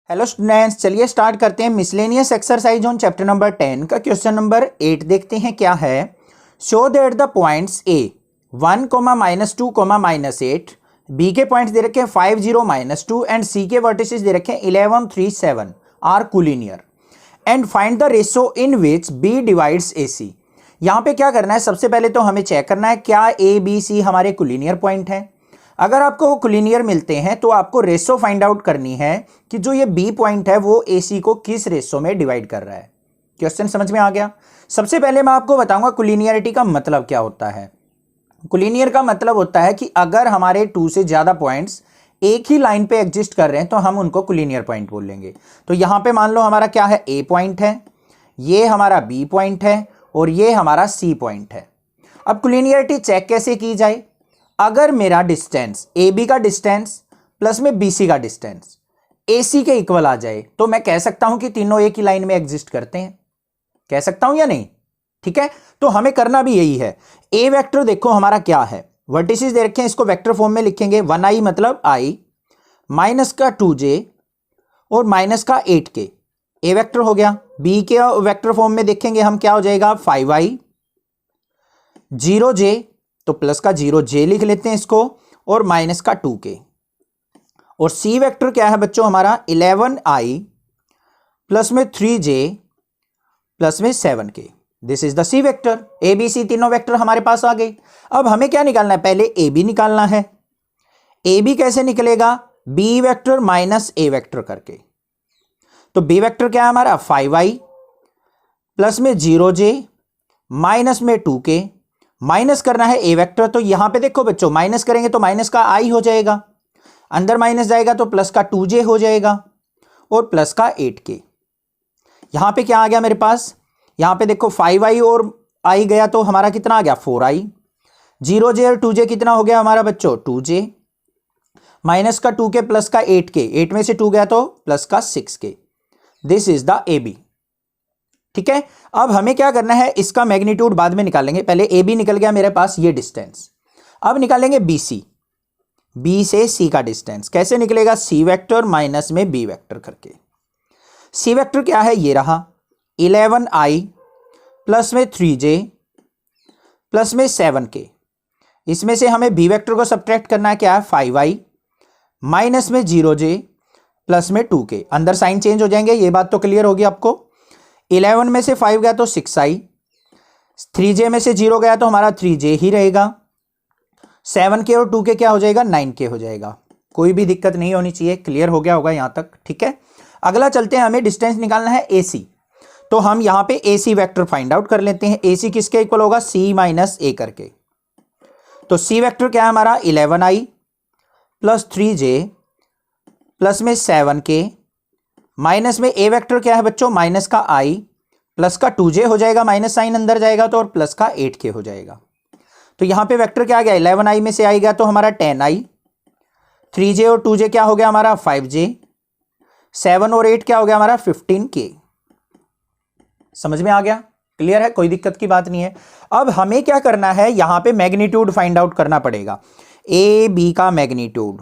Hello students, चलिए start करते हैं miscellaneous exercise on chapter number 10 का क्वेश्चन नंबर 8 देखते हैं क्या है। Show that the points A 1, -2, -8 B के पॉइंट्स दे रखे हैं 5, 0, -2 एंड सी के वर्टिसेस दे रखे हैं 11, 3, 7 are collinear and find the ratio in which B divides A C. यहां पे क्या करना है, सबसे पहले तो हमें चेक करना है क्या ए बी सी हमारे कोलिनियर पॉइंट हैं। अगर आपको वो कोलिनियर मिलते हैं तो आपको रेशो फाइंड आउट करनी है कि जो ये बी पॉइंट है वो ए सी को किस रेशो में डिवाइड कर रहा है। क्वेश्चन समझ में आ गया। सबसे पहले मैं आपको बताऊंगा कोलिनियरिटी का मतलब क्या होता है। कोलिनियर का मतलब होता है कि अगर हमारे 2 से ज्यादा पॉइंट्स एक ही लाइन पे एग्जिस्ट कर रहे हैं तो हम उनको कोलिनियर पॉइंट बोल लेंगे। तो यहां पे मान लो हमारा क्या है, ए पॉइंट है, ये हमारा बी पॉइंट है और ये हमारा सी पॉइंट है। अब कोलिनियरिटी चेक कैसे की जाए। अगर मेरा डिस्टेंस ए बी का डिस्टेंस प्लस में बी सी का डिस्टेंस ए सी के इक्वल आ जाए तो मैं कह सकता हूं कि तीनों एक ही लाइन में एग्जिस्ट करते हैं। कह सकता हूं या नहीं? ठीक है, तो हमें करना भी यही है। ए वेक्टर देखो हमारा क्या है, वर्टिसेस दे रखे हैं, इसको वेक्टर फॉर्म में लिखेंगे 1i मतलब i माइनस का 2j और माइनस का 8k। ए वेक्टर हो गया। बी के वेक्टर फॉर्म में देखेंगे हम, क्या हो जाएगा 5i 0j तो प्लस का 0j लिख लेते हैं इसको और माइनस का 2k। और सी वेक्टर क्या है बच्चों हमारा 11i प्लस में 3j प्लस में 7k। This is the C vector. A B C तीनों वेक्टर हमारे पास आ गए। अब हमें क्या निकालना है, पहले ए बी निकालना है। ए बी कैसे निकलेगा, बी वेक्टर माइनस ए वेक्टर करके। तो बी वेक्टर क्या है हमारा 5i प्लस में 0j माइनस में 2k। माइनस करना है ए वेक्टर, तो यहां पे देखो बच्चों माइनस करेंगे तो माइनस का i हो जाएगा, अंदर माइनस जाएगा तो प्लस का 2j हो जाएगा और प्लस का 8k। यहां पे क्या आ गया मेरे पास, यहां पे देखो 5i और i गया तो हमारा कितना आ गया 4i। 0j और 2j कितना हो गया हमारा बच्चों 2j माइनस का 2k प्लस का 8k। 8 में से 2 गया तो प्लस का 6k। This is the A B. ठीक है, अब हमें क्या करना है, इसका मैग्नीट्यूड बाद में निकालेंगे। पहले ए बी निकल गया मेरे पास ये डिस्टेंस। अब निकालेंगे बी सी, बी से सी का डिस्टेंस। कैसे निकलेगा, सी वेक्टर माइनस में बी वेक्टर करके। सी वेक्टर क्या है, ये रहा 11i प्लस में 3j प्लस में 7k। इसमें से हमें बी वेक्टर को सब्ट्रैक्ट करना है, क्या है 5i माइनस में 0j प्लस में 2k। अंदर साइन चेंज हो जाएंगे, ये बात तो क्लियर होगी आपको। 11 में से 5 गया तो 6i, 3j में से 0 गया तो हमारा 3j ही रहेगा, 7k और 2k क्या हो जाएगा 9k हो जाएगा। कोई भी दिक्कत नहीं होनी चाहिए, क्लियर हो गया होगा यहां तक। ठीक है, अगला चलते हैं, हमें डिस्टेंस निकालना है AC। तो हम यहां पे AC वेक्टर फाइंड आउट कर लेते हैं। AC किसके इक्वल होगा, C माइनस A करके। तो C वेक्टर क्या है हमारा 11i प्लस 3j प्लस में 7k माइनस में A वेक्टर क्या है बच्चों माइनस का i प्लस का 2j हो जाएगा, माइनस साइन अंदर जाएगा तो और प्लस का 8k हो जाएगा। तो यहां पे वेक्टर क्या आ गया 11i में से आई गया तो हमारा 10i, 3j और 2j क्या हो गया हमारा 5j, 7 और 8 क्या हो गया हमारा 15k। समझ में आ गया, क्लियर है, कोई दिक्कत की बात नहीं है। अब हमें क्या करना है, यहां पे मैग्नीट्यूड फाइंड आउट करना पड़ेगा। ए बी का मैग्नीट्यूड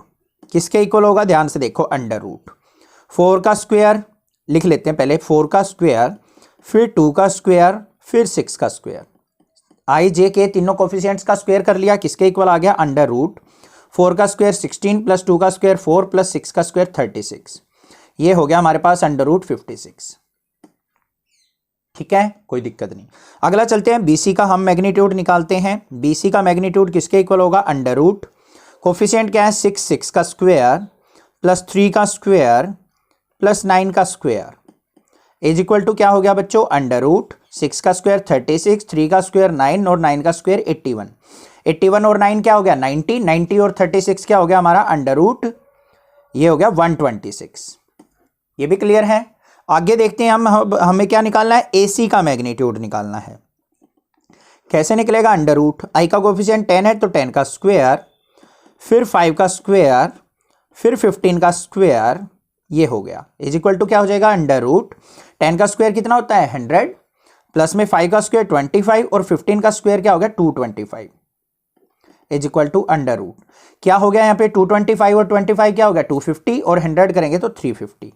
किसके इक्वल होगा, ध्यान से देखो, अंडर रूट 4 का स्क्वायर लिख लेते हैं पहले, 4 का स्क्वायर फिर 2 का स्क्वायर फिर 6 का स्क्वायर। आई जे के तीनों कोफिशिएंट्स का स्क्वायर कर लिया, किसके इक्वल आ गया अंडर रूट 4 का स्क्वायर 16 प्लस 2 का स्क्वायर 4 प्लस 6 का स्क्वायर 36। ये हो गया हमारे पास अंडर रूट 56। ठीक है, कोई दिक्कत नहीं। अगला चलते हैं, बीसी का हम मैग्नीट्यूड निकालते हैं। बीसी का मैग्नीट्यूड किसके इक्वल होगा, अंडर रूट कोफिशिएंट क्या है 6 का स्क्वायर प्लस 3 का स्क्वायर प्लस 9 का स्क्वायर इज इक्वल टू क्या हो गया बच्चों, अंडर रूट 6 का स्क्वायर 36, 3 का स्क्वायर 9 और 9 का स्क्वायर 81। 81 और 9 क्या हो गया 90, 90 और 36 क्या हो गया हमारा अंडर रूट, ये हो गया 126। ये भी क्लियर है। आगे देखते हैं हमें क्या निकालना है, AC का मैग्नीट्यूड निकालना है। कैसे निकलेगा, अंडर रूट आई का कोफिशिएंट 10 है तो 10 का स्क्वायर फिर 5 का स्क्वायर फिर 15 का स्क्वायर, ये हो गया इज इक्वल टू क्या हो जाएगा अंडर रूट 10 का स्क्वायर कितना होता है 100 प्लस में 5 का स्क्वायर 25 और 15 का स्क्वायर क्या हो गया 225 is equal to under root क्या हो गया यहाँ पे 225 और 25 क्या हो गया 250 और 100 करेंगे तो 350।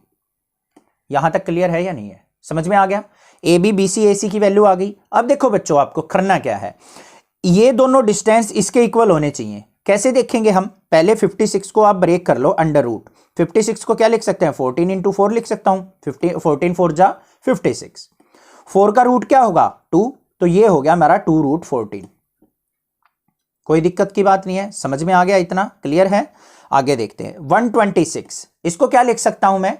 यहां तक क्लियर है या नहीं है? समझ में आ गया? ए बी बी सी ए सी की वैल्यू आ गई। अब देखो बच्चों, आपको करना क्या है, ये दोनों डिस्टेंस इसके इक्वल होने चाहिए। कैसे देखेंगे हम? पहले 56 को आप ब्रेक कर लो अंडर रूट। 56 को क्या लिख सकते हैं? 14 इंटू 4 लिख सकता हूं। 14 4 जा 56। 4 का रूट क्या होगा? 2, तो ये हो गया हमारा 2 रूट 14। कोई दिक्कत की बात नहीं है, समझ में आ गया? इतना क्लियर है? आगे देखते हैं 126। इसको क्या लिख सकता हूं मैं?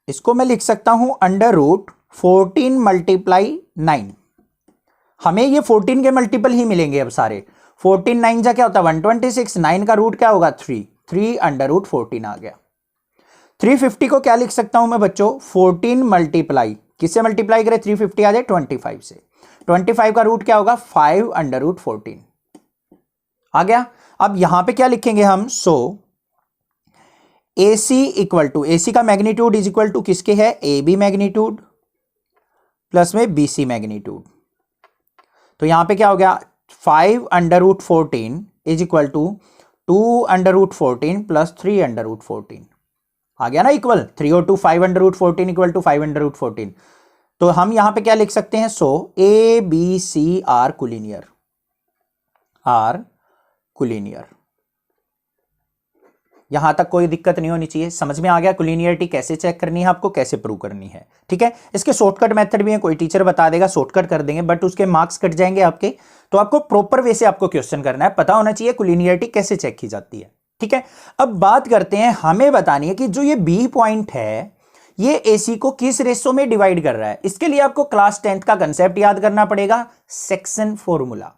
इसको मैं लिख सकता हूं अंडर रूट 14 मल्टीप्लाई 9। हमें ये 14 के मल्टीपल ही मिलेंगे अब सारे। 14 9 जा क्या होता है? 126। 9 का रूट क्या होगा? 3 अंडर रूट 14 आ गया। 350 को क्या लिख सकता हूं मैं बच्चों? 14 मल्टीप्लाई, किससे मल्टीप्लाई करें? 350 आ जाए 25 से। 25 का रूट क्या होगा? 5 अंडर रूट 14 आ गया। अब यहां पे क्या लिखेंगे हम? So AC equal to, AC का मैग्नीट्यूड इज इक्वल टू किसके है? AB मैग्नीट्यूड प्लस में BC मैग्नीट्यूड। तो यहां पे क्या हो गया? 5 under root 14 is equal to 2 under root 14 plus 3 under root 14 आ गया ना इक्वल। 3 और 2 5 under root 14 equal to 5 under root 14। तो हम यहां पे क्या लिख सकते हैं? सो ABC are collinear, are collinear. यहां तक कोई दिक्कत नहीं होनी चाहिए। समझ में आ गया कोलिनियरिटी कैसे चेक करनी है, आपको कैसे प्रूव करनी है? ठीक है, इसके शॉर्टकट मेथड भी है, कोई टीचर बता देगा, शॉर्टकट कर देंगे, बट उसके मार्क्स कट जाएंगे आपके। तो आपको प्रॉपर वे से आपको क्वेश्चन करना है, पता होना चाहिए कोलिनियरिटी कैसे चेक की जाती है। ठीक है, अब बात करते हैं, हमें बतानी है कि जो ये बी पॉइंट है ये एसी को किस रेशो में डिवाइड कर रहा है। इसके लिए आपको क्लास 10th का कंसेप्ट याद करना पड़ेगा, सेक्शन फॉर्मूला।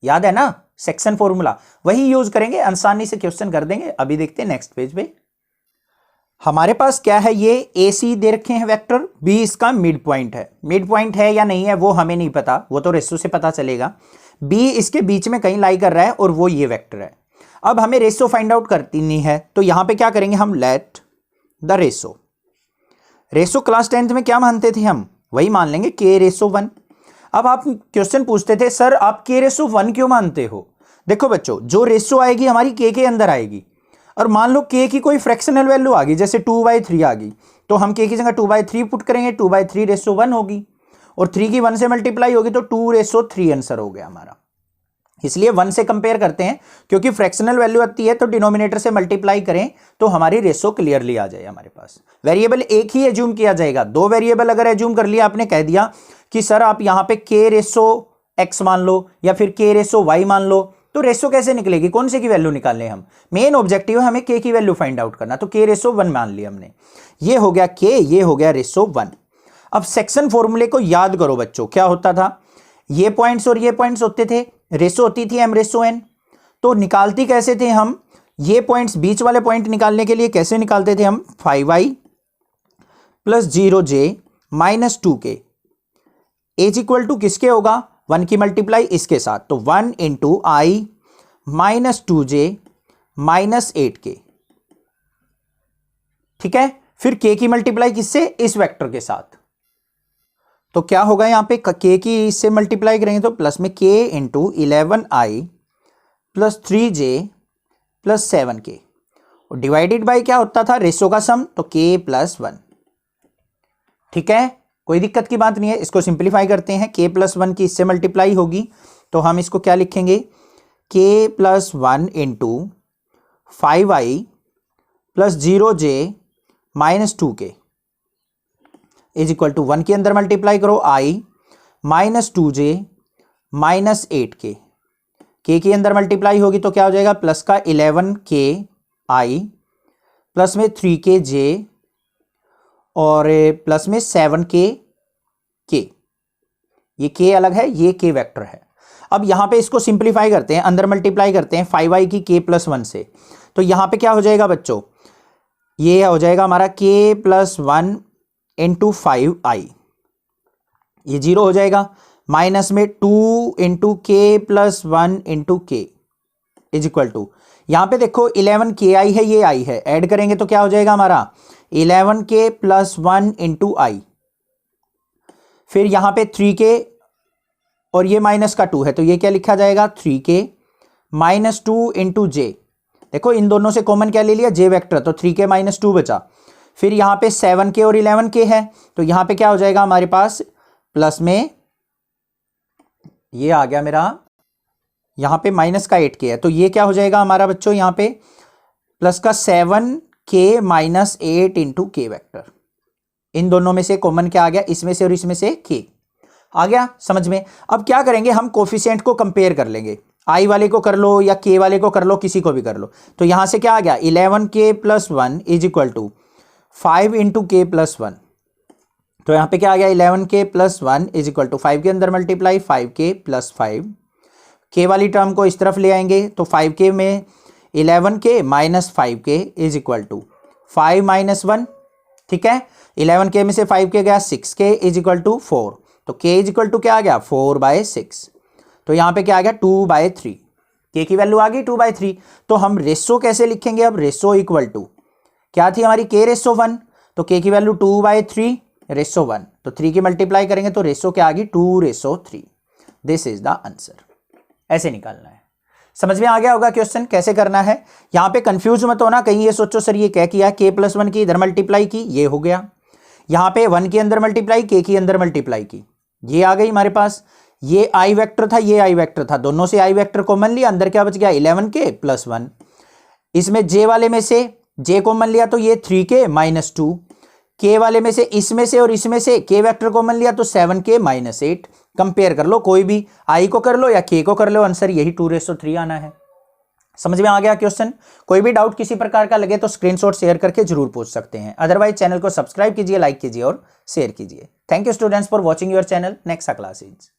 याद है ना? सेक्शन फॉर्मूला वही यूज करेंगे, आसानी से क्वेश्चन कर देंगे। अभी देखते हैं नेक्स्ट पेज पे हमारे पास क्या है। ये AC दे रखे हैं वेक्टर, B इसका मिड पॉइंट है। मिड पॉइंट है या नहीं है वो हमें नहीं पता, वो तो रेशो से पता चलेगा। B इसके बीच में कहीं लाई कर रहा है और वो ये वेक्टर है। अब हमें रेशो फाइंड आउट करनी है, तो यहां पे क्या करेंगे हम? Let the ratio. Ratio class 10th में क्या मानते थे हम? वही मान लेंगे K/1। अब आप क्वेश्चन पूछते थे सर आप K/1 क्यों मानते हो? देखो बच्चों, जो रेशो आएगी हमारी K के अंदर आएगी, और मान लो K की कोई फ्रैक्शनल वैल्यू आ गई, जैसे 2/3 आ गई, तो हम K की जगह 2/3 पुट करेंगे, 2/3/1 होगी, और 3 की 1 से मल्टीप्लाई होगी तो 2/3 आंसर हो गया हमारा। इसलिए 1 से कंपेयर करते हैं, क्योंकि फ्रैक्शनल वैल्यू आती है तो डिनोमिनेटर से मल्टीप्लाई करें तो हमारी रेशो क्लियरली आ जाए हमारे पास। वेरिएबल एक ही एज्यूम किया जाएगा, 2 वेरिएबल अगर एज्यूम कर लिया, आपने कह दिया कि सर आप यहां पे K/X मान लो या फिर K/Y मान लो, तो रेशो कैसे निकलेगी? कौन से की वैल्यू निकालने हम? मेन ऑब्जेक्टिव है हमें K की वैल्यू फाइंड आउट करना, तो K/1 मान लिया हमने। ये हो गया K, ये हो गया रेशो 1। अब सेक्शन फॉर्मूले को याद करो बच्चों, क्या होता था? ये पॉइंट्स और ये पॉइंट्स होते थे, रेशो होती थी M/N। तो निकालती कैसे थे हम? ये पॉइंट्स, बीच वाले पॉइंट निकालने के लिए कैसे निकालते थे हम? 5i plus 0j minus 2k is equal to किसके होगा? 1 की मल्टीप्लाई इसके साथ, तो 1 इंटू आई माइनस 2j माइनस 8k। ठीक है, फिर k की मल्टीप्लाई किससे? इस वेक्टर के साथ। तो क्या होगा यहां पे? k की इससे मल्टीप्लाई करेंगे तो प्लस में k into 11i plus 3j plus 7k, और डिवाइडेड बाय क्या होता था? रेशो का सम, तो k+1। ठीक है, कोई दिक्कत की बात नहीं है। इसको सिंप्लीफाई करते हैं, k+1 की इससे मल्टीप्लाई होगी, तो हम इसको क्या लिखेंगे? k+1 into 5i plus 0j minus 2k is equal to 1 के अंदर मल्टीप्लाई करो i minus 2j minus 8k। k के अंदर मल्टीप्लाई होगी तो क्या हो जाएगा? प्लस का 11k i प्लस में 3k j और प्लस में 7k k। ये k अलग है, ये k वेक्टर है। अब यहां पे इसको सिंप्लीफाई करते हैं, अंदर मल्टीप्लाई करते हैं 5i की k+1 से, तो यहां पे क्या हो जाएगा बच्चों? ये हो जाएगा हमारा k+1 इंटू 5i, ये 0 हो जाएगा, माइनस में 2 into k+1 into k is equal to, यहां पे देखो 11ki है, ये i है, ऐड करेंगे तो क्या हो जाएगा हमारा? 11k+1 into i। फिर यहां पे 3k और ये माइनस का 2 है, तो ये क्या लिखा जाएगा? 3k minus 2 into j। देखो इन दोनों से कॉमन क्या ले लिया? j वेक्टर, तो 3k माइनस 2 बचा, फिर यहाँ पे 7k और 11k है, तो यहाँ पे क्या हो जाएगा हमारे पास प्लस में ये आ गया मेरा, यहाँ पे माइनस का 8k है, तो ये क्या हो जाएगा हमारा बच्चों यहाँ पे प्लस का 7k minus 8 into k vector. इन दोनों में से कॉमन क्या आ गया, इसमें से और इसमें से k आ गया समझ में। अब क्या करेंगे, हम कोफिशिएंट को कंपेयर कर लेंगे, i वाले को कर लो या k वाले को कर लो, किसी को भी कर लो। तो यहां से क्या आ गया 11k plus 1 is equal to 5 into k plus 1। तो यहां पे क्या आ गया 11k plus 1 is equal to 5 के अंदर मल्टीप्लाई 5k प्लस 5, k वाली टर्म को इस तरफ ले आएंगे तो 5k में 11k minus 5k is equal to 5 minus 1, ठीक है। 11k में से 5k गया 6k इज इक्वल टू 4, तो k इज इक्वल टू क्या आ गया 4/6। तो यहाँ पे क्या आ गया 2/3, k की वैल्यू आ गई 2/3। तो हम रेशो कैसे लिखेंगे, अब रेशो इक्वल टू क्या थी हमारी k रेशो 1, तो k की वैल्यू 2/3 रेशो 1, तो 3 की मल्टीप्लाई करेंगे तो रेशो क्या आ गई 2/3। दिस इज द आंसर, ऐसे निकालना है। समझ में आ गया होगा क्वेश्चन कैसे करना है। यहाँ पे कंफ्यूज मत होना, कहीं ये सोचो सर ये क्या किया, k प्लस 1 की इधर मल्टीप्लाई की, ये हो गया, यहाँ पे 1 के अंदर मल्टीप्लाई k की अंदर मल्टीप्लाई की, ये आ गई हमारे पास। ये i वेक्टर था, ये i वेक्टर था, दोनों से i वेक्टर कॉमन लिया, अंदर क्या बच गया 11k प्लस 1। इसमें j वाले में से j कॉमन लिया तो ये 3k माइनस 2, k वाले में से इसमें से और इसमें से k वेक्टर कॉमन लिया तो 7k माइनस 8। कंपेयर कर लो, कोई भी i को कर लो या k को कर लो, आंसर यही 2/3 आना है। समझ में आ गया क्वेश्चन। कोई भी डाउट किसी प्रकार का लगे तो स्क्रीनशॉट शेयर करके जरूर पूछ सकते हैं, अदरवाइज चैनल को सब्सक्राइब कीजिए, लाइक कीजिए और शेयर कीजिए। Thank you students for watching your channel. Next class is